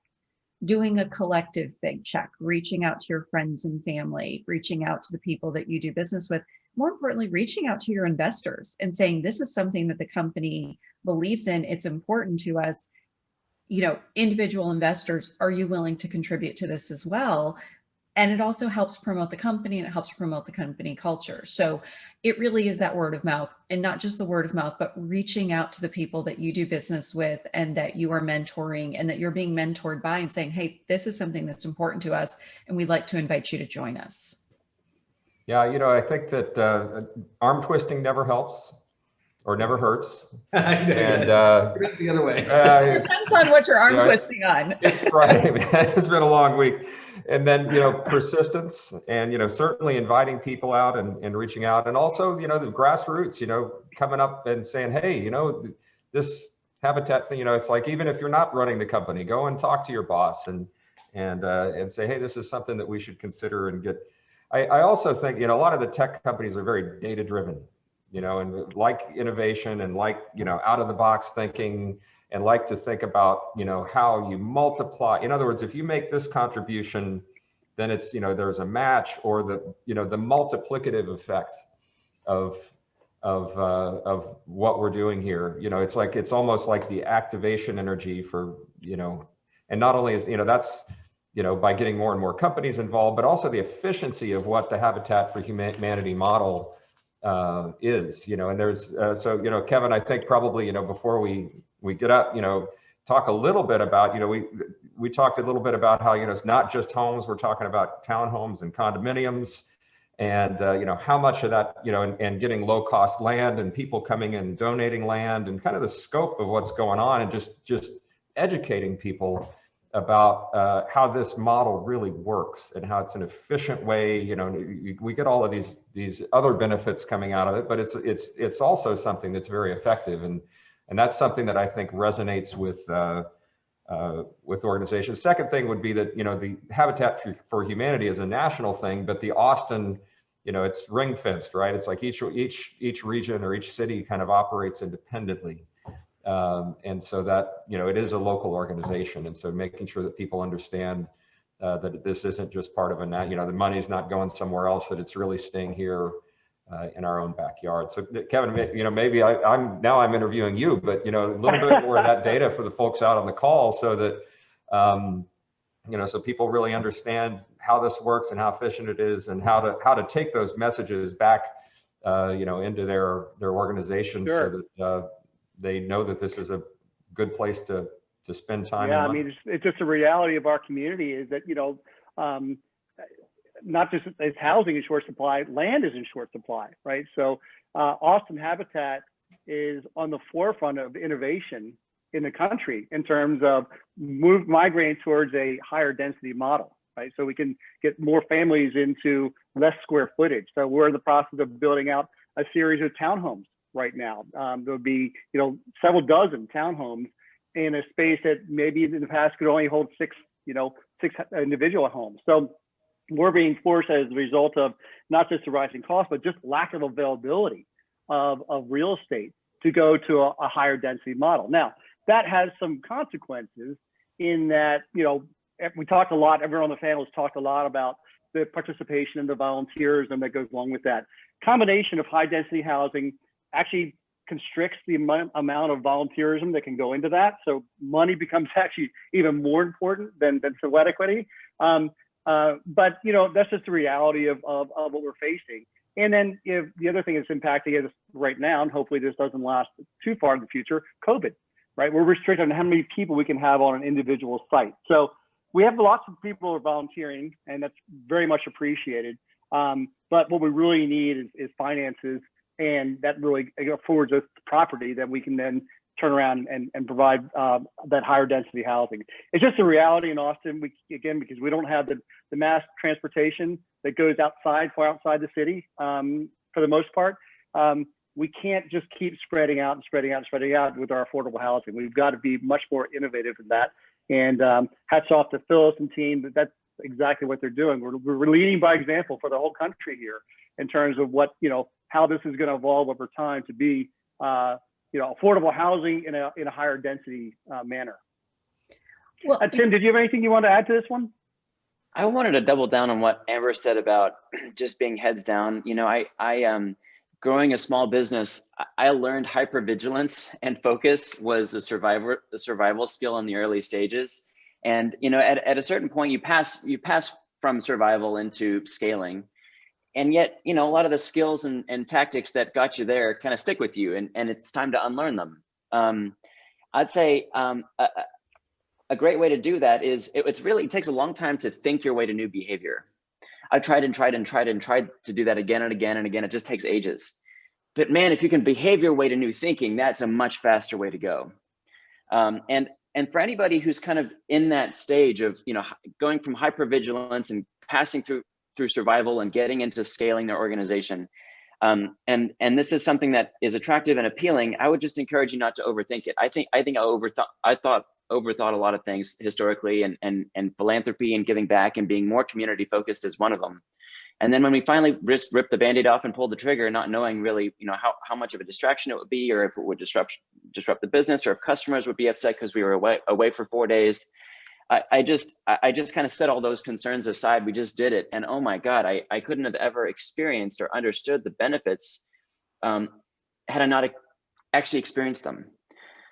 Doing a collective big check, reaching out to your friends and family, reaching out to the people that you do business with, more importantly, reaching out to your investors and saying, this is something that the company believes in, it's important to us. Individual investors, are you willing to contribute to this as well? And it also helps promote the company and it helps promote the company culture. So it really is that word of mouth, and not just the word of mouth, but reaching out to the people that you do business with and that you are mentoring and that you're being mentored by, and saying, hey, this is something that's important to us and we'd like to invite you to join us. Yeah, I think that arm twisting never helps or never hurts. And the other way. It depends on what your arm twisting on. It's Friday, man. It's been a long week. And then, persistence and, certainly inviting people out and reaching out. And also, the grassroots, coming up and saying, hey, this Habitat thing, it's like, even if you're not running the company, go and talk to your boss and say, hey, this is something that we should consider and get. I also think, a lot of the tech companies are very data driven, and like innovation and like, out of the box thinking, and like to think about, how you multiply. In other words, if you make this contribution, then it's, there's a match, or the, the multiplicative effect of what we're doing here. It's almost like the activation energy for, and not only is, that's, by getting more and more companies involved, but also the efficiency of what the Habitat for Humanity model is, and there's, so, Kevin, I think probably, before we get up, talk a little bit about, we talked a little bit about how, it's not just homes, we're talking about townhomes and condominiums, and, how much of that, and getting low cost land and people coming in, donating land, and kind of the scope of what's going on, and just educating people about how this model really works and how it's an efficient way. You know, we get all of these other benefits coming out of it, but it's also something that's very effective, and that's something that I think resonates with organizations. Second thing would be that, you know, the Habitat for Humanity is a national thing, but the Austin, you know, it's ring fenced, right? It's like each region or each city kind of operates independently. And so that, you know, it is a local organization. And so making sure that people understand that this isn't just part of you know, the money's not going somewhere else, that it's really staying here in our own backyard. So Kevin, you know, maybe I'm interviewing you, but, you know, a little bit more of that data for the folks out on the call, so that, you know, so people really understand how this works and how efficient it is, and how to take those messages back, you know, into their organization. Sure. So that they know that this is a good place to spend time. Yeah, I mean, it's just a reality of our community is that, you know, not just it's housing in short supply, land is in short supply, right? So Austin Habitat is on the forefront of innovation in the country in terms of migrating towards a higher density model, right? So we can get more families into less square footage. So we're in the process of building out a series of townhomes right now. There'll be, you know, several dozen townhomes in a space that maybe in the past could only hold six individual homes. So we're being forced as a result of not just the rising cost, but just lack of availability of real estate to go to a higher density model. Now, that has some consequences in that, you know, we talked a lot, everyone on the panel has talked a lot about the participation and the volunteerism that goes along with that. Combination of high density housing actually constricts the amount of volunteerism that can go into that. So money becomes actually even more important than sweat equity. But, you know, that's just the reality of what we're facing. And then, you know, the other thing that's impacting us right now, and hopefully this doesn't last too far in the future, COVID, right? We're restricted on how many people we can have on an individual site. So we have lots of people who are volunteering, and that's very much appreciated. But what we really need is finances, and that really affords us property that we can then turn around and provide that higher density housing. It's just a reality in Austin, again, because we don't have the mass transportation that goes far outside the city for the most part. We can't just keep spreading out with our affordable housing. We've got to be much more innovative than that. And hats off to Phyllis and team, but that's exactly what they're doing. We're leading by example for the whole country here in terms of what, you know, how this is going to evolve over time to be, you know, affordable housing in a higher density manner. Well, Tim, did you have anything you want to add to this one? I wanted to double down on what Amber said about just being heads down. You know, I growing a small business, I learned hypervigilance and focus was a survival skill in the early stages. And, you know, at a certain point, you pass from survival into scaling. And yet, you know, a lot of the skills and tactics that got you there kind of stick with you, and it's time to unlearn them. I'd say a great way to do that is it takes a long time to think your way to new behavior. I've tried to do that again and again and again. It just takes ages. But man, if you can behave your way to new thinking, that's a much faster way to go. And for anybody who's kind of in that stage of, you know, going from hypervigilance and passing through survival and getting into scaling their organization, and this is something that is attractive and appealing, I would just encourage you not to overthink it. I think I overthought a lot of things historically, and philanthropy and giving back and being more community focused is one of them. And then when we finally ripped the Band-Aid off and pulled the trigger, not knowing really, you know, how much of a distraction it would be, or if it would disrupt the business, or if customers would be upset because we were away for 4 days. I just kind of set all those concerns aside. We just did it. And oh my God, I couldn't have ever experienced or understood the benefits had I not actually experienced them.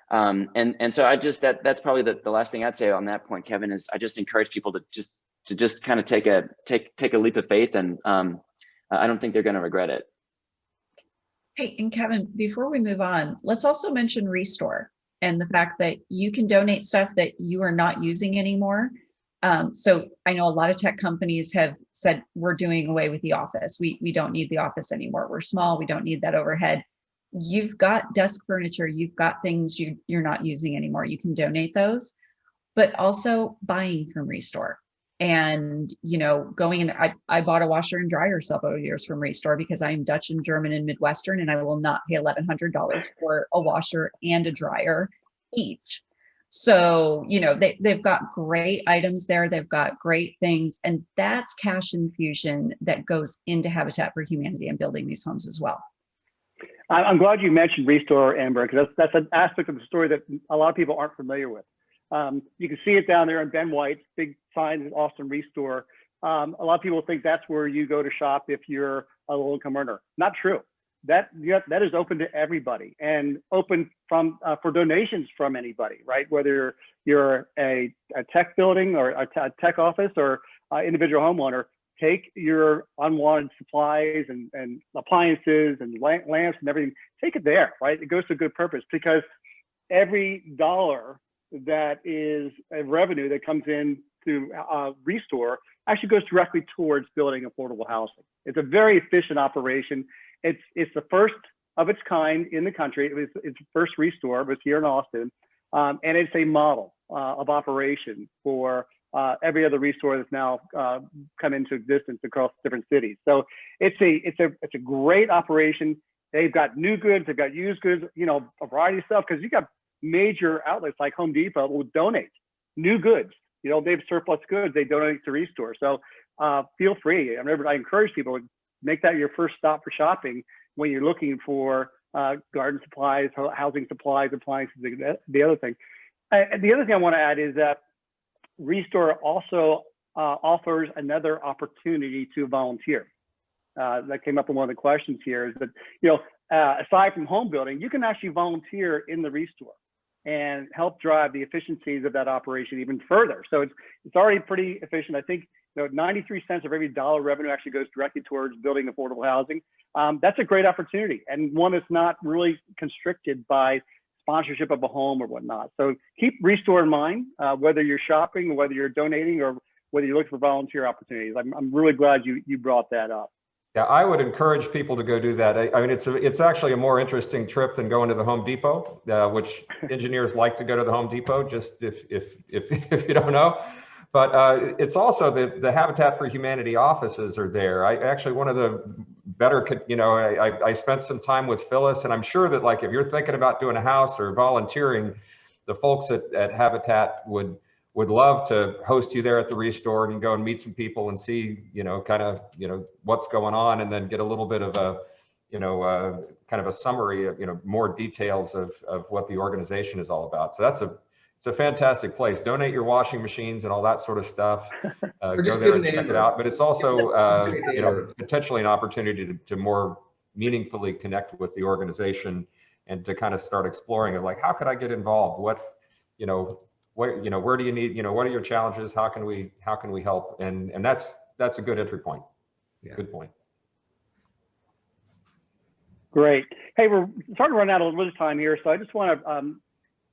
And so that's probably the last thing I'd say on that point, Kevin, is I just encourage people to just kind of take a leap of faith, and I don't think they're going to regret it. Hey, and Kevin, before we move on, let's also mention Restore and the fact that you can donate stuff that you are not using anymore. So I know a lot of tech companies have said, we're doing away with the office. We don't need the office anymore. We're small. We don't need that overhead. You've got desk furniture. You've got things you're not using anymore. You can donate those. but also buying from Restore. And, you know, going in there, I bought a washer and dryer several years from Restore because I'm Dutch and German and Midwestern, and I will not pay $1,100 for a washer and a dryer each. So, you know, they've got great items there. They've got great things. And that's cash infusion that goes into Habitat for Humanity and building these homes as well. I'm glad you mentioned Restore, Amber, because that's an aspect of the story that a lot of people aren't familiar with. You can see it down there in Ben White's big sign in Austin Restore. A lot of people think that's where you go to shop if you're a low income earner. Not true. That is open to everybody and open from for donations from anybody, right? Whether you're a tech building or a tech office or individual homeowner, take your unwanted supplies and appliances and lamps and everything, take it there, right? It goes to a good purpose, because every dollar that is a revenue that comes in to Restore actually goes directly towards building affordable housing. It's a very efficient operation. It's the first of its kind in the country. It's the first Restore. It was here in Austin, and it's a model of operation for every other Restore that's now come into existence across different cities. So it's a great operation. They've got new goods, they've got used goods, you know, a variety of stuff, because you got major outlets like Home Depot will donate new goods. You know, they have surplus goods, they donate to Restore. So feel free. I encourage people to make that your first stop for shopping when you're looking for garden supplies, housing supplies, appliances, the other thing. And the other thing I want to add is that Restore also offers another opportunity to volunteer. That came up in one of the questions here, is that, you know, aside from home building, you can actually volunteer in the Restore and help drive the efficiencies of that operation even further. So it's already pretty efficient. I think, you know, 93 cents of every dollar revenue actually goes directly towards building affordable housing. That's a great opportunity, and one that's not really constricted by sponsorship of a home or whatnot. So keep Restore in mind, whether you're shopping, or whether you're donating, or whether you're looking for volunteer opportunities. I'm really glad you brought that up. Yeah, I would encourage people to go do that. I mean, it's actually a more interesting trip than going to the Home Depot, which engineers like to go to the Home Depot, just if you don't know. But it's also the Habitat for Humanity offices are there. Actually, one of the better, you know, I spent some time with Phyllis, and I'm sure that, like, if you're thinking about doing a house or volunteering, the folks at Habitat would love to host you there at the Restore, and you go and meet some people and see, you know, kind of, you know, what's going on, and then get a little bit of a, you know, kind of a summary of, you know, more details of what the organization is all about. So it's a fantastic place. Donate your washing machines and all that sort of stuff. Go there and check it out. But it's also, you know, potentially an opportunity to more meaningfully connect with the organization, and to kind of start exploring it. Like, how could I get involved? What, you know, where do you need, you know, what are your challenges? How can we help? And that's a good entry point. Yeah. Good point. Great. Hey, we're starting to run out a little bit of time here, so I just want to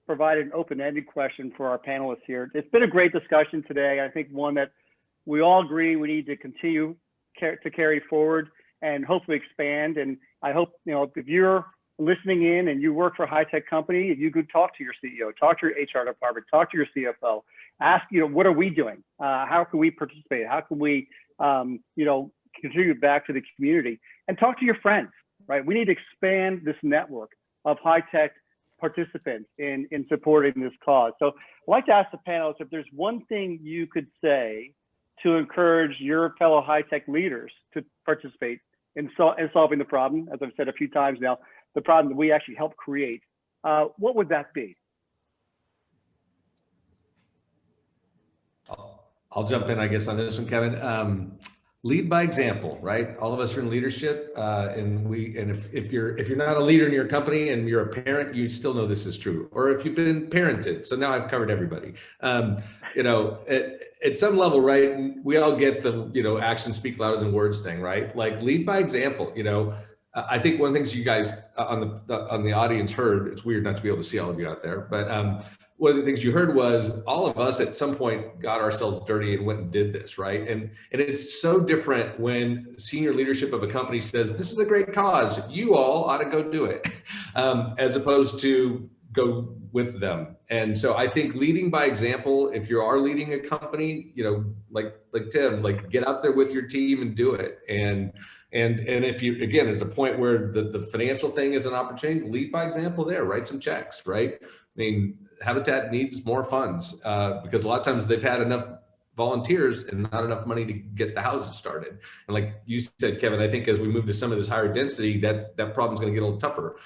provide an open-ended question for our panelists here. It's been a great discussion today. I think one that we all agree we need to continue to carry forward and hopefully expand. And I hope, you know, if you're listening in and you work for a high-tech company, you could talk to your CEO, talk to your HR department, talk to your CFO, ask, you know, what are we doing? How can we participate? How can we, you know, contribute back to the community? And talk to your friends, right? We need to expand this network of high-tech participants in supporting this cause. So I'd like to ask the panelists if there's one thing you could say to encourage your fellow high-tech leaders to participate in solving the problem, as I've said a few times now, the problem that we actually help create. What would that be? I'll jump in, I guess, on this one, Kevin. Lead by example, right? All of us are in leadership, and if you're not a leader in your company and you're a parent, you still know this is true. Or if you've been parented, so now I've covered everybody. You know, at some level, right? We all get the, you know, actions speak louder than words thing, right? Like, lead by example. You know, I think one of the things you guys on the audience heard, it's weird not to be able to see all of you out there, but one of the things you heard was all of us at some point got ourselves dirty and went and did this, right? And it's so different when senior leadership of a company says, this is a great cause, you all ought to go do it, as opposed to go with them. And so I think leading by example, if you are leading a company, you know, like Tim, like get out there with your team and do it. And if you, again, is the point where the financial thing is an opportunity, lead by example there, write some checks, right? I mean, Habitat needs more funds because a lot of times they've had enough volunteers and not enough money to get the houses started. And like you said, Kevin, I think as we move to some of this higher density, that problem's going to get a little tougher.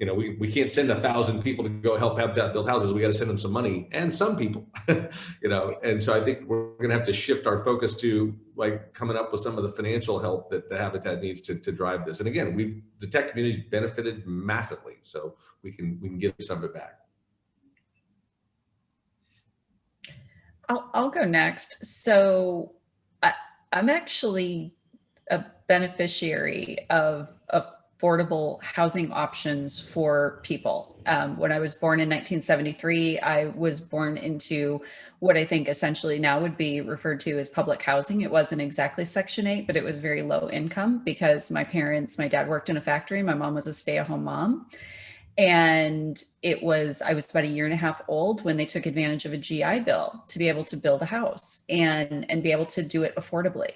You know, we can't send 1,000 people to go help Habitat build houses. We got to send them some money and some people, you know. And so I think we're going to have to shift our focus to like coming up with some of the financial help that the Habitat needs to drive this. And again, the tech community's benefited massively, so we can give some of it back. I'll go next. So I'm actually a beneficiary of affordable housing options for people. When I was born in 1973, I was born into what I think essentially now would be referred to as public housing. It wasn't exactly Section 8, but it was very low income because my dad worked in a factory, my mom was a stay-at-home mom. And I was about a year and a half old when they took advantage of a GI Bill to be able to build a house and be able to do it affordably.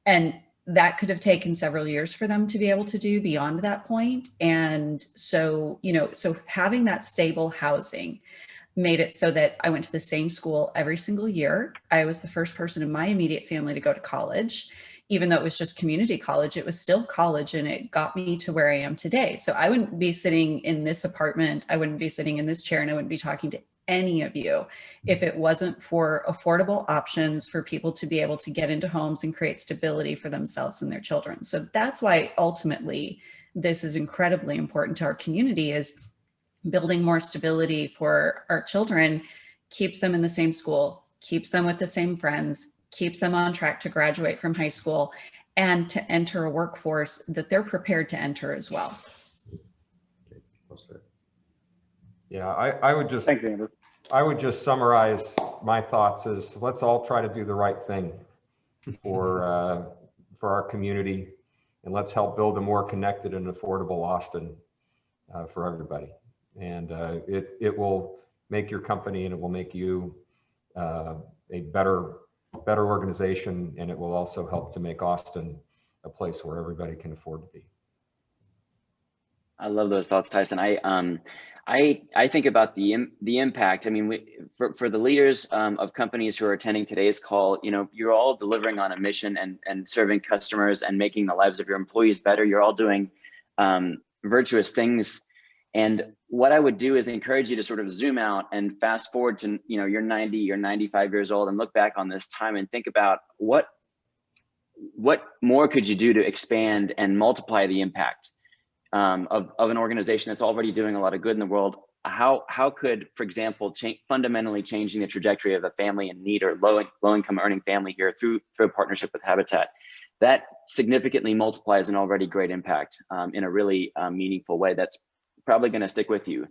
And that could have taken several years for them to be able to do beyond that point. And so, so having that stable housing made it so that I went to the same school every single year. I was the first person in my immediate family to go to college. Even though it was just community college, it was still college, and it got me to where I am today. So I wouldn't be sitting in this apartment, I wouldn't be sitting in this chair, and I wouldn't be talking to any of you if it wasn't for affordable options for people to be able to get into homes and create stability for themselves and their children. So that's why ultimately this is incredibly important to our community, is building more stability for our children keeps them in the same school, keeps them with the same friends, keeps them on track to graduate from high school and to enter a workforce that they're prepared to enter as well. Yeah, I would just, Thanks, Amber. I would just summarize my thoughts as let's all try to do the right thing for our community, and let's help build a more connected and affordable Austin for everybody. And it will make your company, and it will make you a better organization, and it will also help to make Austin a place where everybody can afford to be. I love those thoughts, Tyson. I think about the impact. I mean, for the leaders of companies who are attending today's call, you're all delivering on a mission and serving customers and making the lives of your employees better. You're all doing virtuous things. And what I would do is encourage you to sort of zoom out and fast forward to, you're 90, you're 95 years old, and look back on this time and think about what more could you do to expand and multiply the impact of an organization that's already doing a lot of good in the world. How could, for example, fundamentally changing the trajectory of a family in need or low income earning family here through a partnership with Habitat, that significantly multiplies an already great impact in a really meaningful way. That's probably going to stick with you,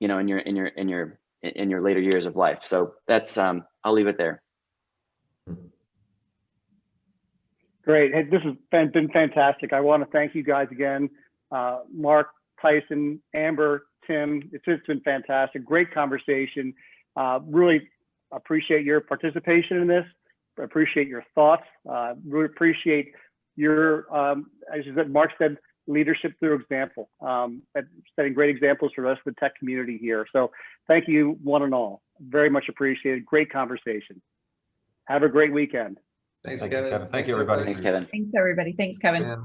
in your later years of life. So that's I'll leave it there. Great. Hey, this has been fantastic. I want to thank you guys again. Mark, Tyson, Amber, Tim, it's just been fantastic. Great conversation. Really appreciate your participation in this. Appreciate your thoughts. Really appreciate your, as Mark said, leadership through example, setting great examples for us, the tech community here. So thank you one and all. Very much appreciated. Great conversation. Have a great weekend. Thanks, Thank Kevin. you, Kevin. Thank you, everybody. Thanks, Kevin. Thanks, everybody. Thanks, Kevin. Yeah.